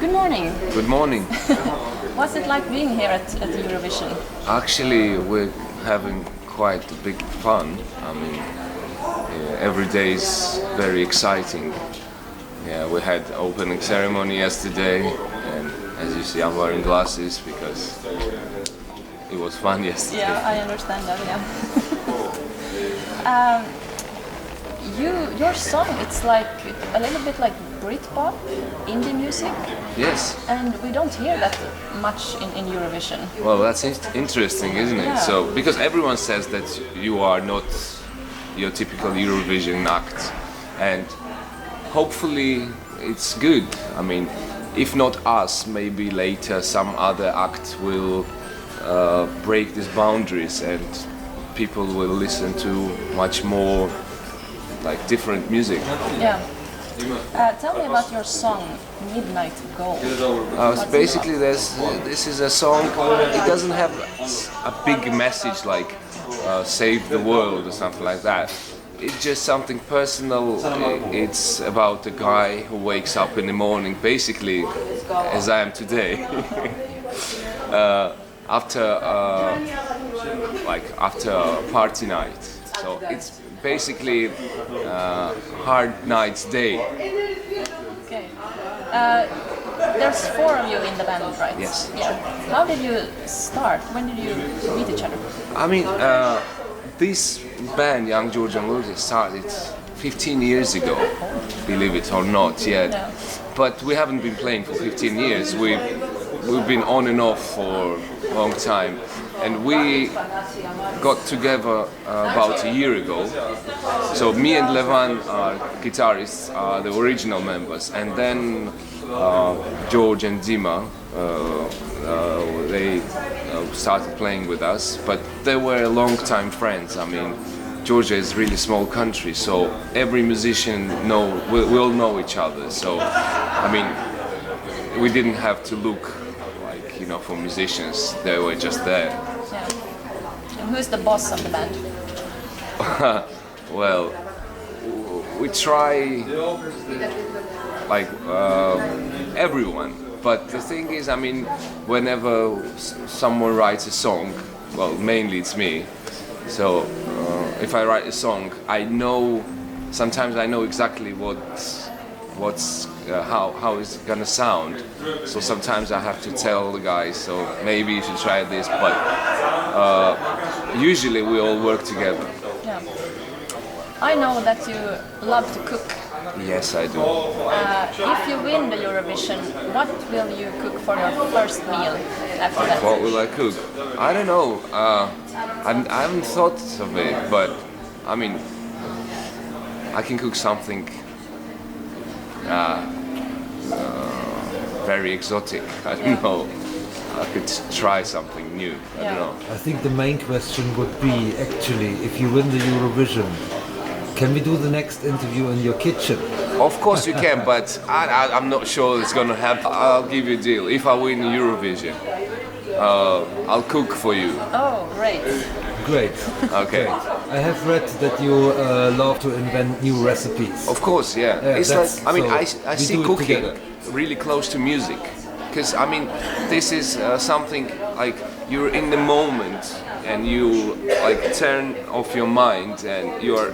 Good morning. Good morning. What's it like being here at the Eurovision? Actually, we're having quite a big fun. I mean, every day is very exciting. Yeah, we had opening ceremony yesterday, and as you see, I'm wearing glasses because it was fun yesterday. Yeah, I understand that. Yeah. Your song, it's like a little bit like Britpop, indie music. Yes. And we don't hear that much in Eurovision. Well, that's interesting, isn't it? Yeah. So, because everyone says that you are not your typical Eurovision act, and hopefully it's good. I mean, if not us, maybe later some other act will break these boundaries and people will listen to much more like different music. Yeah. Tell me about your song, Midnight Gold. Basically, this is a song. It doesn't have a big message like "Save the World" or something like that. It's just something personal. It's about a guy who wakes up in the morning, basically, as I am today, after a party night. So it's basically hard night's day. Okay. There's four of you in the band, right? Yes. Yeah. How did you start? When did you meet each other? I mean, this band, Young Georgian Lolotaz, started 15 years ago, believe it or not yet. Yeah. But we haven't been playing for 15 years. We've been on and off for a long time. And we got together about a year ago. So me and Levan, our guitarists, are the original members. And then George and Dima, they started playing with us. But they were long-time friends. I mean, Georgia is a really small country, so every musician will know each other. So, I mean, we didn't have to look for musicians. They were just there. Yeah. And who's the boss of the band? Well, we try everyone. But the thing is, I mean, whenever someone writes a song, well, mainly it's me. So if I write a song, sometimes I know exactly how it's gonna sound. So sometimes I have to tell the guys, so maybe you should try this, but usually we all work together. Yeah. I know that you love to cook. Yes, I do. If you win the Eurovision, what will you cook for your first meal after that? What will I cook? I don't know. I haven't thought of it, but I mean, I can cook something very exotic. I don't know. I could try something new. I don't know. I think the main question would be actually, if you win the Eurovision, can we do the next interview in your kitchen? Of course you can, but I'm not sure it's gonna happen. I'll give you a deal. If I win Eurovision, I'll cook for you. Oh, great. Great. Okay. I have read that you love to invent new recipes. Of course, yeah. It's like, I mean, I we see do it cooking together. really close to music. Because, I mean, this is something like you're in the moment and you like turn off your mind and you're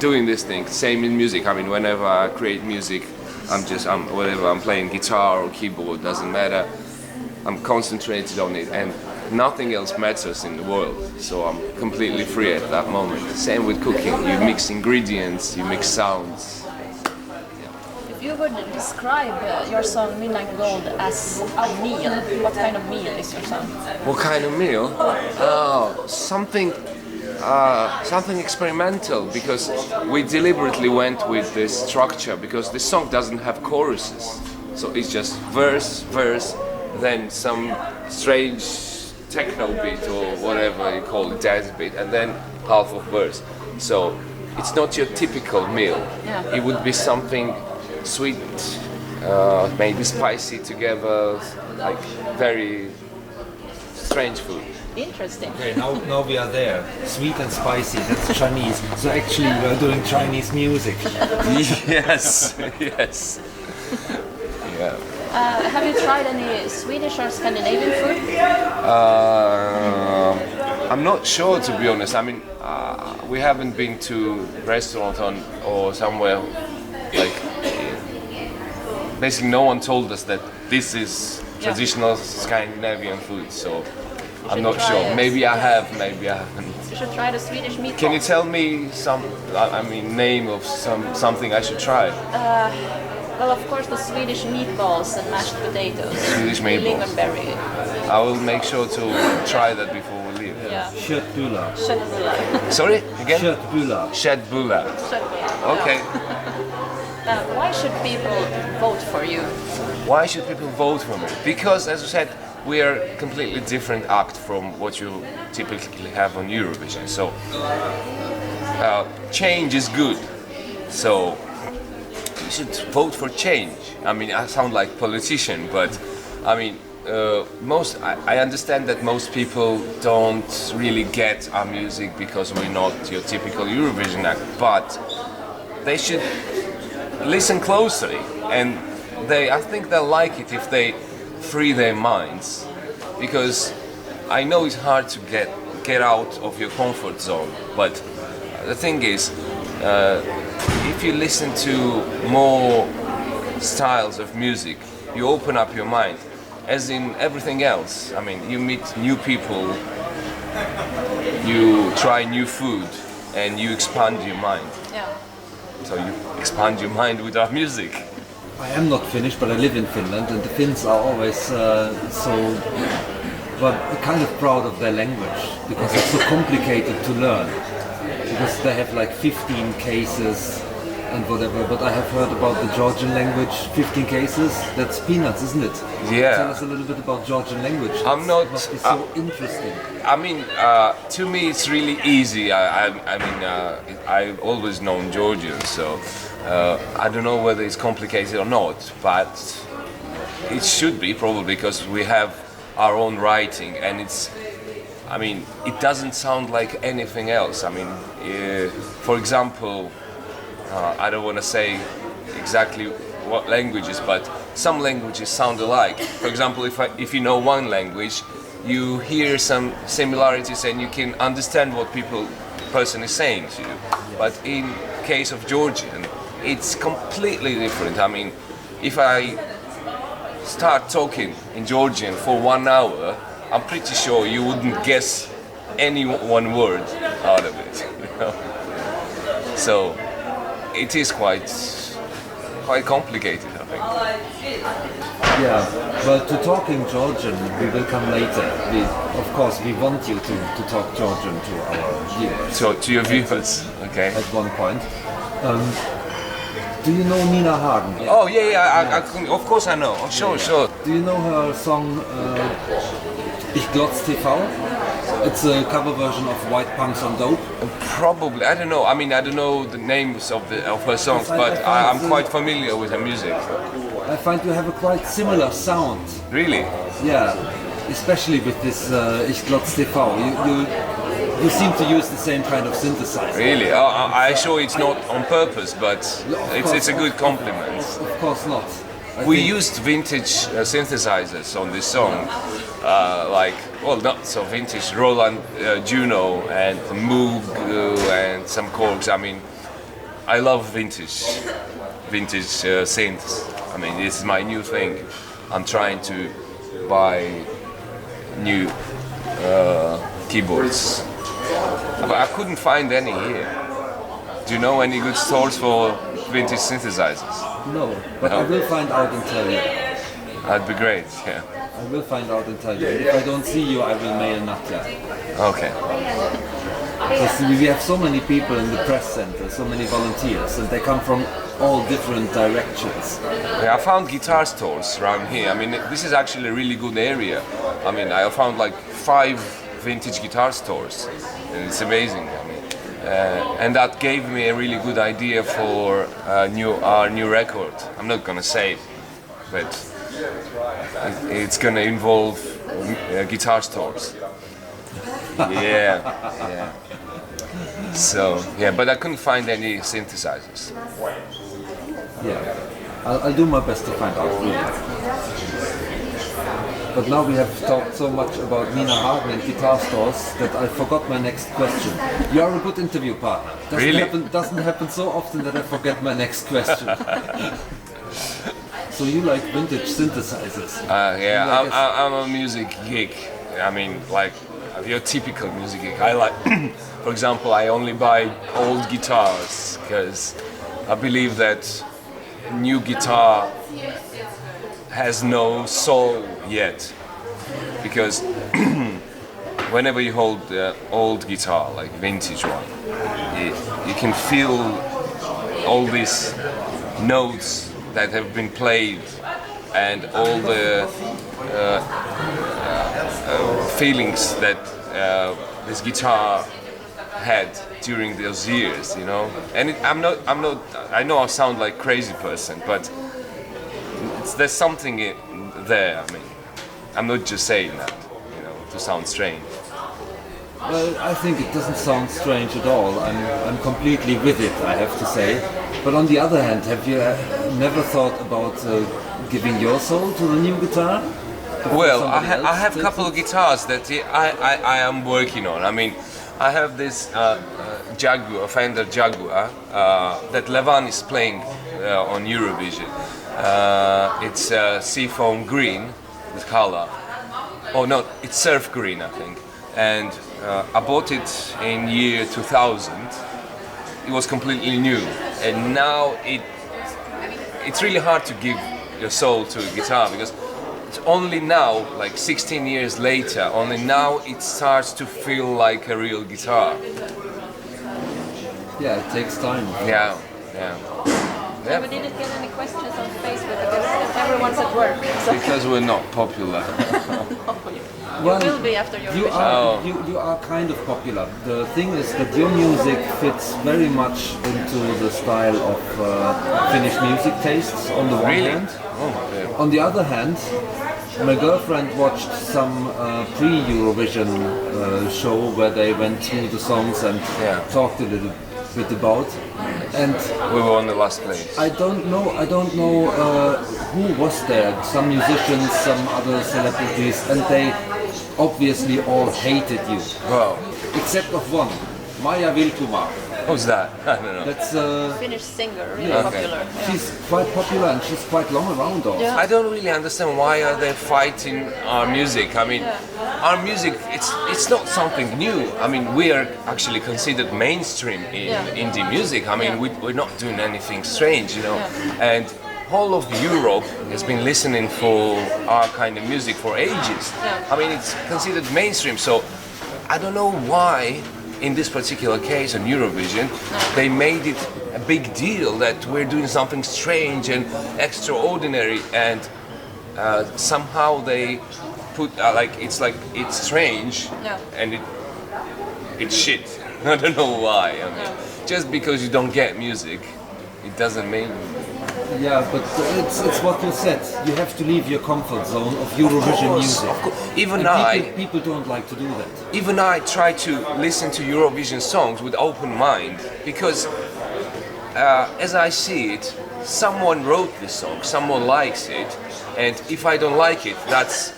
doing this thing. Same in music. I mean, whenever I create music, whatever I'm playing guitar or keyboard, doesn't matter. I'm concentrated on it and nothing else matters in the world. So I'm completely free at that moment. Same with cooking. You mix ingredients, you mix sounds. If you would describe your song Midnight Gold as a meal, what kind of meal is your song? What kind of meal? Something experimental, because we deliberately went with this structure because the song doesn't have choruses. So it's just verse, then some strange techno beat or whatever you call it, dance beat, and then half of verse. So it's not your typical meal. Yeah. It would be something sweet, maybe spicy together, like very strange food. Interesting. Okay, now we are there. Sweet and spicy, that's Chinese. So actually we are doing Chinese music. Yes, yes. Yeah. Have you tried any Swedish or Scandinavian food? I'm not sure, to be honest. I mean, we haven't been to restaurant or somewhere like. Basically, no one told us that this is traditional Scandinavian food, so I'm not sure. It. Maybe I have, maybe I haven't. You should try the Swedish meatballs. Can you tell me name of something I should try? Well, of course, the Swedish meatballs and mashed potatoes. Swedish meatballs. Lingonberry. I will make sure to try that before we leave. Yeah. Köttbullar. Köttbullar. Sorry, again? Köttbullar. Köttbullar. Köttbullar. Okay. Why should people vote for you? Why should people vote for me? Because, as I said, we are a completely different act from what you typically have on Eurovision. So, change is good. So, you should vote for change. I mean, I sound like a politician, but I mean, I understand that most people don't really get our music because we're not your typical Eurovision act, but they should listen closely, and I think they'll like it if they free their minds, because I know it's hard to get out of your comfort zone, but the thing is, if you listen to more styles of music, you open up your mind. As in everything else, I mean, you meet new people, you try new food, and you expand your mind. Yeah. So you expand your mind with our music. I am not Finnish, but I live in Finland, and the Finns are always kind of proud of their language, because it's so complicated to learn. Because they have like 15 cases and whatever, but I have heard about the Georgian language, 15 cases, that's peanuts, isn't it? Yeah. Tell us a little bit about Georgian language. I'm not. It must be so interesting. I mean, to me it's really easy. I've always known Georgian, so I don't know whether it's complicated or not, but it should be probably, because we have our own writing, and it doesn't sound like anything else. I mean, for example, I don't want to say exactly what languages, but some languages sound alike. For example, if you know one language, you hear some similarities and you can understand what person is saying to you. But in case of Georgian, it's completely different. I mean, if I start talking in Georgian for 1 hour, I'm pretty sure you wouldn't guess any one word out of it. You know? So it is quite complicated, I think. Yeah, well, to talking Georgian, we will come later. Of course, we want you to talk Georgian to our viewers. So to your viewers, okay. At one point. Do you know Nina Hagen? Oh yeah, of course I know. Oh, sure. Do you know her song Ich Glotz TV? It's a cover version of White Punks on Dope. Probably, I don't know. I mean, I don't know the names of her songs, but I'm quite familiar with her music. I find you have a quite similar sound. Really? Yeah, especially with this Ich Glotz TV. You seem to use the same kind of synthesizer. Really? I'm sure it's not on purpose, but it's a good compliment. Of course not. We used vintage synthesizers on this song, not so vintage, Roland Juno and Moog and some Korgs. I mean, I love vintage synths. I mean, this is my new thing. I'm trying to buy new keyboards, but I couldn't find any here. Do you know any good stores for vintage synthesizers? No, but I will find out and tell you. That'd be great, yeah. I will find out and tell you. If I don't see you, I will mail Natya. Okay. Because we have so many people in the press center, so many volunteers, and they come from all different directions. Yeah, I found guitar stores around here. I mean, this is actually a really good area. I mean, I found like 5 vintage guitar stores, and it's amazing. I mean, and that gave me a really good idea for our new record. I'm not gonna say it, but it's gonna involve guitar stores. Yeah. So yeah, but I couldn't find any synthesizers. Yeah. I'll do my best to find out. Really. But now we have talked so much about Nina Hagen and guitar stores that I forgot my next question. You are a good interview partner. Doesn't happen so often that I forget my next question. So you like vintage synthesizers? Yeah, I'm a music geek. I mean, like your typical music geek. I like, for example, I only buy old guitars because I believe that new guitar has no soul yet. Because whenever you hold the old guitar, like vintage one, you can feel all these notes that have been played and all the feelings that this guitar had during those years, you know. And I know I sound like a crazy person, but there's something there. I mean, I'm not just saying that, you know, to sound strange. Well, I think it doesn't sound strange at all. I'm completely with it, I have to say. But on the other hand, have you never thought about giving your soul to the new guitar? Well, I have a couple of guitars that I am working on. I mean, I have this Jaguar, Fender Jaguar, that Levan is playing on Eurovision. It's seafoam green, the color. Oh no, it's surf green, I think. And I bought it in year 2000. It was completely new, and now it's really hard to give your soul to a guitar because it's only now, like 16 years later, only now it starts to feel like a real guitar. Yeah, it takes time. Yeah. Yeah, we didn't get any questions on Facebook because everyone's at work. So. Because we're not popular. Well, you will be after Eurovision. You are kind of popular. The thing is that your music fits very much into the style of Finnish music tastes on the one hand. Oh, okay. On the other hand, my girlfriend watched some pre-Eurovision show where they went through the songs and talked a little bit about. And we were on the last place. I don't know who was there. Some musicians, some other celebrities, and they obviously all hated you. Wow. Except of one, Maija Vilkuma. Who's that? I don't know. That's Finnish singer, really popular. Yeah. She's quite popular and she's quite long around also. Yeah. I don't really understand why are they fighting our music. I mean, our music, it's not something new. I mean, we are actually considered mainstream in indie music. I mean, we're not doing anything strange, you know. And whole of Europe has been listening for our kind of music for ages. I mean, it's considered mainstream, so I don't know why in this particular case on Eurovision they made it a big deal that we're doing something strange and extraordinary, and somehow they put it's strange and it's shit. I don't know why. I mean, just because you don't get music, it doesn't mean. Yeah, but it's what you said. You have to leave your comfort zone of Eurovision music. Of course. Even people don't like to do that. Even I try to listen to Eurovision songs with open mind because, as I see it, someone wrote this song, someone likes it, and if I don't like it, that's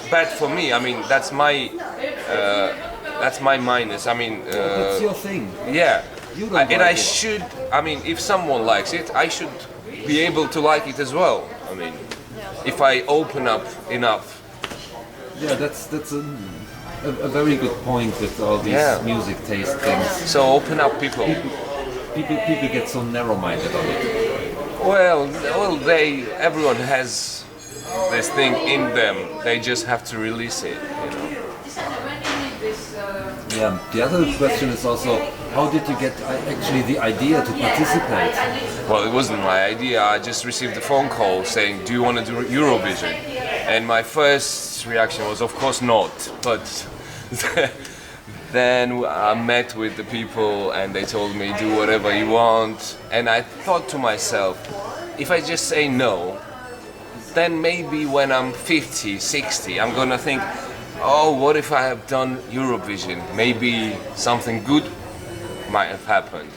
bad for me. I mean, that's my minus. I mean, that's your thing. Yeah. And I it. should, I mean, if someone likes it, I should be able to like it as well. I mean, if I open up enough. Yeah, that's a very good point with all these music taste things. So open up, people. People get so narrow-minded on it. Well, everyone has this thing in them. They just have to release it, you know. Yeah. The other question is also, how did you get actually the idea to participate? Well, it wasn't my idea. I just received a phone call saying, "Do you want to do Eurovision?" And my first reaction was, of course not. But then I met with the people and they told me, "Do whatever you want." And I thought to myself, if I just say no, then maybe when I'm 50, 60, I'm gonna think, oh, what if I have done Eurovision? Maybe something good might have happened.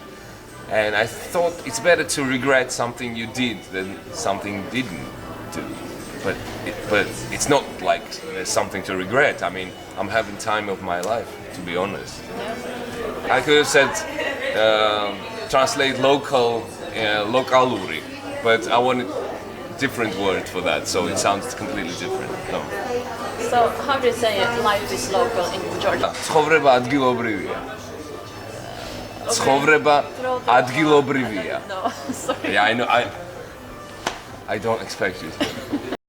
And I thought it's better to regret something you did than something you didn't do. But it's not like there's something to regret. I mean, I'm having time of my life, to be honest. I could have said translate local, lokaluri, but I wanted different word for that, so it sounds completely different. No. So how do you say it, life is local in Georgia? ცხოვრება ადგილობრივია. ცხოვრება ადგილობრივია. No, sorry. Yeah, I know. I don't expect you to.